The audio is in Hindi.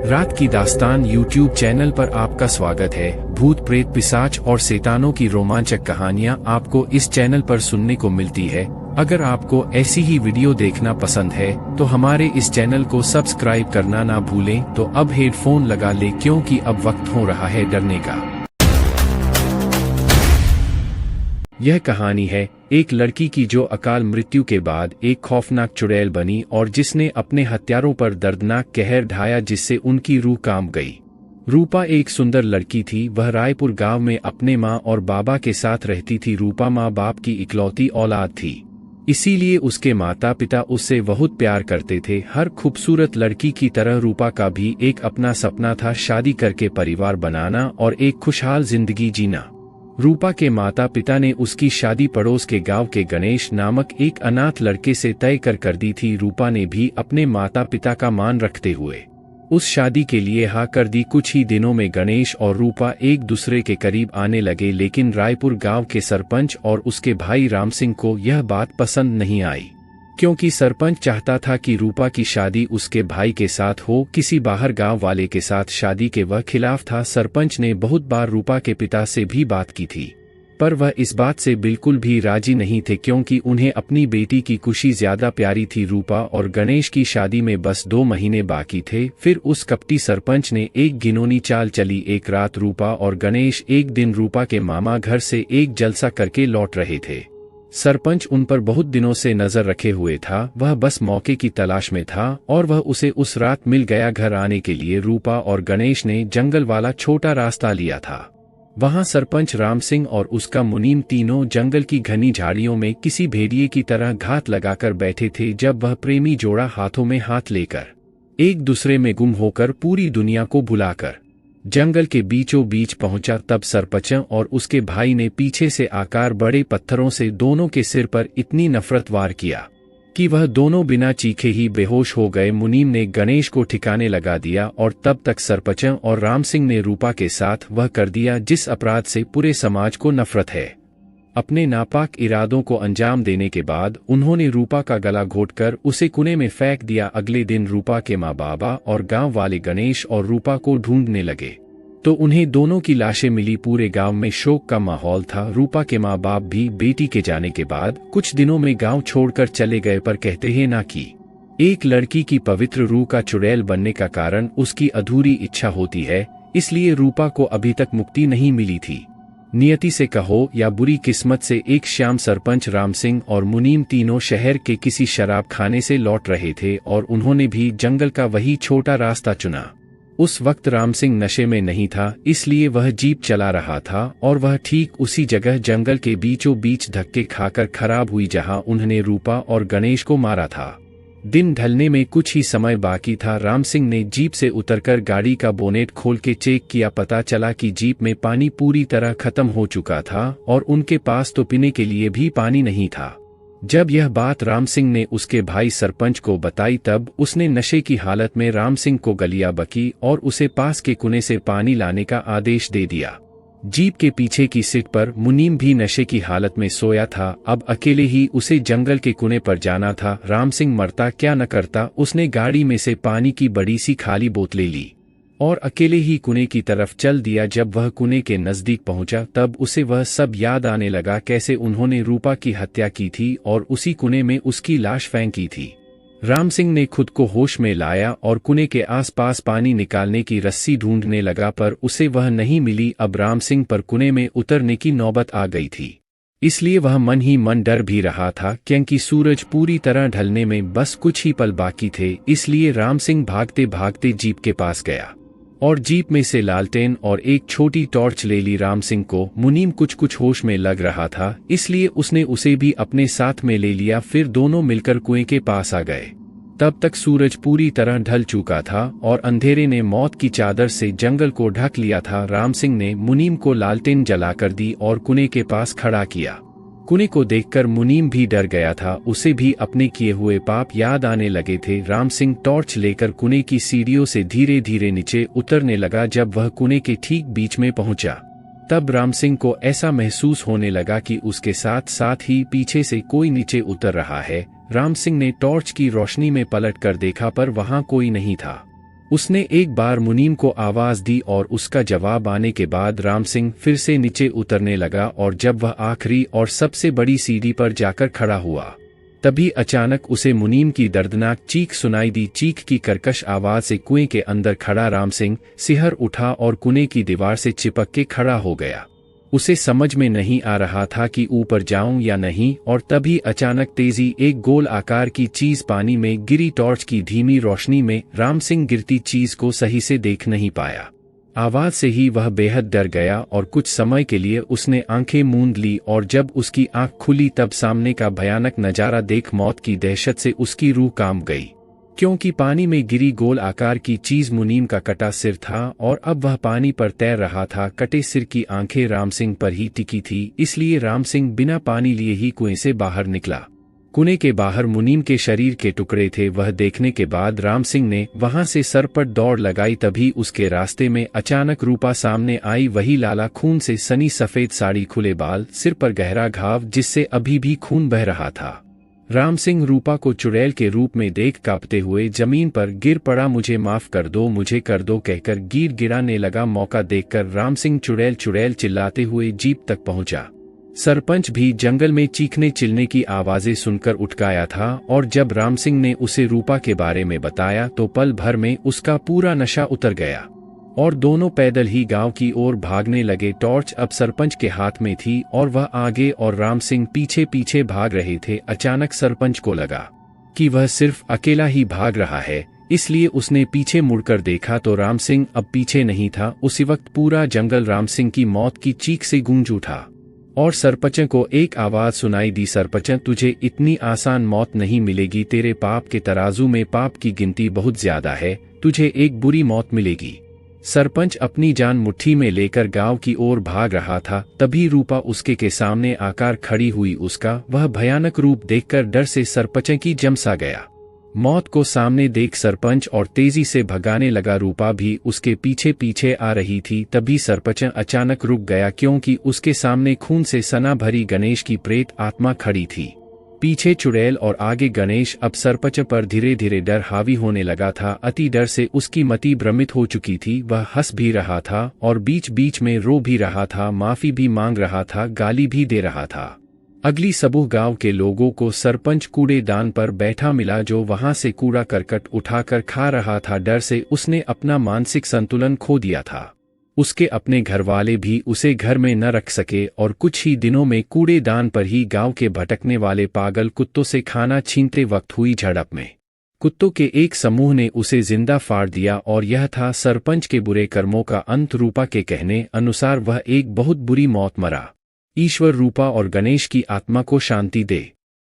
रात की दास्तान यूट्यूब चैनल पर आपका स्वागत है। भूत प्रेत पिशाच और शैतानों की रोमांचक कहानियां आपको इस चैनल पर सुनने को मिलती है। अगर आपको ऐसी ही वीडियो देखना पसंद है तो हमारे इस चैनल को सब्सक्राइब करना ना भूलें। तो अब हेडफोन लगा ले क्योंकि अब वक्त हो रहा है डरने का। यह कहानी है एक लड़की की जो अकाल मृत्यु के बाद एक खौफनाक चुड़ैल बनी और जिसने अपने हत्यारों पर दर्दनाक कहर ढाया जिससे उनकी रूह कांप गई। रूपा एक सुंदर लड़की थी। वह रायपुर गांव में अपने माँ और बाबा के साथ रहती थी। रूपा माँ बाप की इकलौती औलाद थी, इसीलिए उसके माता पिता उससे बहुत प्यार करते थे। हर खूबसूरत लड़की की तरह रूपा का भी एक अपना सपना था, शादी करके परिवार बनाना और एक खुशहाल जिंदगी जीना। रूपा के माता पिता ने उसकी शादी पड़ोस के गांव के गणेश नामक एक अनाथ लड़के से तय कर दी थी। रूपा ने भी अपने माता पिता का मान रखते हुए उस शादी के लिए हाँ कर दी। कुछ ही दिनों में गणेश और रूपा एक दूसरे के करीब आने लगे, लेकिन रायपुर गांव के सरपंच और उसके भाई राम सिंह को यह बात पसंद नहीं आई, क्योंकि सरपंच चाहता था कि रूपा की शादी उसके भाई के साथ हो, किसी बाहर गांव वाले के साथ शादी के वह खिलाफ था। सरपंच ने बहुत बार रूपा के पिता से भी बात की थी, पर वह इस बात से बिल्कुल भी राजी नहीं थे, क्योंकि उन्हें अपनी बेटी की खुशी ज्यादा प्यारी थी। रूपा और गणेश की शादी में बस 2 महीने बाकी थे। फिर उस कपटी सरपंच ने एक घिनौनी चाल चली। एक रात रूपा और गणेश एक दिन रूपा के मामा घर से एक जलसा करके लौट रहे थे। सरपंच उन पर बहुत दिनों से नजर रखे हुए था। वह बस मौके की तलाश में था और वह उसे उस रात मिल गया। घर आने के लिए रूपा और गणेश ने जंगल वाला छोटा रास्ता लिया था। वहां सरपंच राम सिंह और उसका मुनीम तीनों जंगल की घनी झाड़ियों में किसी भेड़िए की तरह घात लगाकर बैठे थे। जब वह प्रेमी जोड़ा हाथों में हाथ लेकर एक दूसरे में गुम होकर पूरी दुनिया को भुलाकर जंगल के बीचों बीच पहुंचा, तब सरपंच और उसके भाई ने पीछे से आकार बड़े पत्थरों से दोनों के सिर पर इतनी नफरत वार किया कि वह दोनों बिना चीखे ही बेहोश हो गए। मुनीम ने गणेश को ठिकाने लगा दिया और तब तक सरपंच और राम सिंह ने रूपा के साथ वह कर दिया जिस अपराध से पूरे समाज को नफरत है। अपने नापाक इरादों को अंजाम देने के बाद उन्होंने रूपा का गला घोंटकर उसे कुएं में फेंक दिया। अगले दिन रूपा के माँ बाबा और गांव वाले गणेश और रूपा को ढूंढने लगे तो उन्हें दोनों की लाशें मिली। पूरे गांव में शोक का माहौल था। रूपा के माँ बाप भी बेटी के जाने के बाद कुछ दिनों में गांव छोड़कर चले गए, पर कहते हैं ना कि एक लड़की की पवित्र रूह का चुड़ैल बनने का कारण उसकी अधूरी इच्छा होती है, इसलिए रूपा को अभी तक मुक्ति नहीं मिली थी। नियति से कहो या बुरी किस्मत से एक शाम सरपंच राम सिंह और मुनीम तीनों शहर के किसी शराब खाने से लौट रहे थे और उन्होंने भी जंगल का वही छोटा रास्ता चुना। उस वक्त राम सिंह नशे में नहीं था, इसलिए वह जीप चला रहा था और वह ठीक उसी जगह जंगल के बीचों बीच धक्के खाकर खराब हुई जहां उन्होंने रूपा और गणेश को मारा था। दिन ढलने में कुछ ही समय बाकी था। राम सिंह ने जीप से उतरकर गाड़ी का बोनेट खोल के चेक किया। पता चला कि जीप में पानी पूरी तरह खत्म हो चुका था और उनके पास तो पीने के लिए भी पानी नहीं था। जब यह बात राम सिंह ने उसके भाई सरपंच को बताई तब उसने नशे की हालत में राम सिंह को गलियां बकी और उसे पास के कुएं से पानी लाने का आदेश दे दिया। जीप के पीछे की सीट पर मुनीम भी नशे की हालत में सोया था। अब अकेले ही उसे जंगल के कुएं पर जाना था। राम सिंह मरता क्या न करता, उसने गाड़ी में से पानी की बड़ी सी खाली बोतलें ली और अकेले ही कुएं की तरफ चल दिया। जब वह कुएं के नजदीक पहुंचा तब उसे वह सब याद आने लगा, कैसे उन्होंने रूपा की हत्या की थी और उसी कुएं में उसकी लाश फेंकी थी। राम सिंह ने खुद को होश में लाया और कुएं के आसपास पानी निकालने की रस्सी ढूंढने लगा, पर उसे वह नहीं मिली। अब राम सिंह पर कुएं में उतरने की नौबत आ गई थी, इसलिए वह मन ही मन डर भी रहा था, क्योंकि सूरज पूरी तरह ढलने में बस कुछ ही पल बाकी थे। इसलिए राम सिंह भागते भागते जीप के पास गया और जीप में से लालटेन और एक छोटी टॉर्च ले ली। राम सिंह को मुनीम कुछ होश में लग रहा था, इसलिए उसने उसे भी अपने साथ में ले लिया। फिर दोनों मिलकर कुएं के पास आ गए। तब तक सूरज पूरी तरह ढल चुका था और अंधेरे ने मौत की चादर से जंगल को ढक लिया था। राम सिंह ने मुनीम को लालटेन जलाकर दी और कुएं के पास खड़ा किया। कुएं को देखकर मुनीम भी डर गया था, उसे भी अपने किए हुए पाप याद आने लगे थे। राम सिंह टॉर्च लेकर कुएं की सीढ़ियों से धीरे धीरे नीचे उतरने लगा। जब वह कुएं के ठीक बीच में पहुंचा तब राम सिंह को ऐसा महसूस होने लगा कि उसके साथ साथ ही पीछे से कोई नीचे उतर रहा है। राम सिंह ने टॉर्च की रोशनी में पलट कर देखा, पर वहां कोई नहीं था। उसने एक बार मुनीम को आवाज दी और उसका जवाब आने के बाद राम सिंह फिर से नीचे उतरने लगा और जब वह आखिरी और सबसे बड़ी सीढ़ी पर जाकर खड़ा हुआ तभी अचानक उसे मुनीम की दर्दनाक चीख सुनाई दी। चीख की कर्कश आवाज से कुएं के अंदर खड़ा राम सिंह सिहर उठा और कुएं की दीवार से चिपक के खड़ा हो गया। उसे समझ में नहीं आ रहा था कि ऊपर जाऊं या नहीं, और तभी अचानक तेजी एक गोल आकार की चीज पानी में गिरी। टॉर्च की धीमी रोशनी में राम सिंह गिरती चीज को सही से देख नहीं पाया। आवाज से ही वह बेहद डर गया और कुछ समय के लिए उसने आंखें मूंद ली, और जब उसकी आंख खुली तब सामने का भयानक नजारा देख मौत की दहशत से उसकी रूह कांप गई, क्योंकि पानी में गिरी गोल आकार की चीज मुनीम का कटा सिर था और अब वह पानी पर तैर रहा था। कटे सिर की आंखें राम सिंह पर ही टिकी थी, इसलिए राम सिंह बिना पानी लिए ही कुएं से बाहर निकला। कुएं के बाहर मुनीम के शरीर के टुकड़े थे। वह देखने के बाद राम सिंह ने वहां से सरपट दौड़ लगाई। तभी उसके रास्ते में अचानक रूपा सामने आई, वही लाला खून से सनी सफेद साड़ी, खुले बाल, सिर पर गहरा घाव जिससे अभी भी खून बह रहा था। राम सिंह रूपा को चुड़ैल के रूप में देख कांपते हुए जमीन पर गिर पड़ा। मुझे माफ कर दो, मुझे कर दो कहकर गिर गिराने लगा। मौका देखकर राम सिंह चुड़ैल चुड़ैल चिल्लाते हुए जीप तक पहुंचा। सरपंच भी जंगल में चीखने चिल्लाने की आवाजें सुनकर उठ गया था, और जब राम सिंह ने उसे रूपा के बारे में बताया तो पल भर में उसका पूरा नशा उतर गया और दोनों पैदल ही गांव की ओर भागने लगे। टॉर्च अब सरपंच के हाथ में थी और वह आगे और राम सिंह पीछे पीछे भाग रहे थे। अचानक सरपंच को लगा कि वह सिर्फ अकेला ही भाग रहा है, इसलिए उसने पीछे मुड़कर देखा तो राम सिंह अब पीछे नहीं था। उसी वक्त पूरा जंगल राम सिंह की मौत की चीख से गूंज उठा और सरपंच को एक आवाज सुनाई दी, सरपंच तुझे इतनी आसान मौत नहीं मिलेगी, तेरे पाप के तराजू में पाप की गिनती बहुत ज्यादा है, तुझे एक बुरी मौत मिलेगी। सरपंच अपनी जान मुट्ठी में लेकर गांव की ओर भाग रहा था, तभी रूपा उसके के सामने आकर खड़ी हुई। उसका वह भयानक रूप देखकर डर से सरपंच की जम सा गया। मौत को सामने देख सरपंच और तेजी से भगाने लगा। रूपा भी उसके पीछे पीछे आ रही थी। तभी सरपंच अचानक रुक गया, क्योंकि उसके सामने खून से सना भरी गणेश की प्रेत आत्मा खड़ी थी। पीछे चुड़ैल और आगे गणेश। अब सरपंच पर धीरे धीरे डर हावी होने लगा था। अति डर से उसकी मति भ्रमित हो चुकी थी। वह हंस भी रहा था और बीच बीच में रो भी रहा था, माफी भी मांग रहा था, गाली भी दे रहा था। अगली सुबह गांव के लोगों को सरपंच कूड़ेदान पर बैठा मिला, जो वहां से कूड़ा करकट उठाकर खा रहा था। डर से उसने अपना मानसिक संतुलन खो दिया था। उसके अपने घरवाले भी उसे घर में न रख सके और कुछ ही दिनों में कूड़ेदान पर ही गांव के भटकने वाले पागल कुत्तों से खाना छीनते वक्त हुई झड़प में कुत्तों के एक समूह ने उसे जिंदा फाड़ दिया, और यह था सरपंच के बुरे कर्मों का अंत। रूपा के कहने अनुसार वह एक बहुत बुरी मौत मरा। ईश्वर रूपा और गणेश की आत्मा को शांति दे।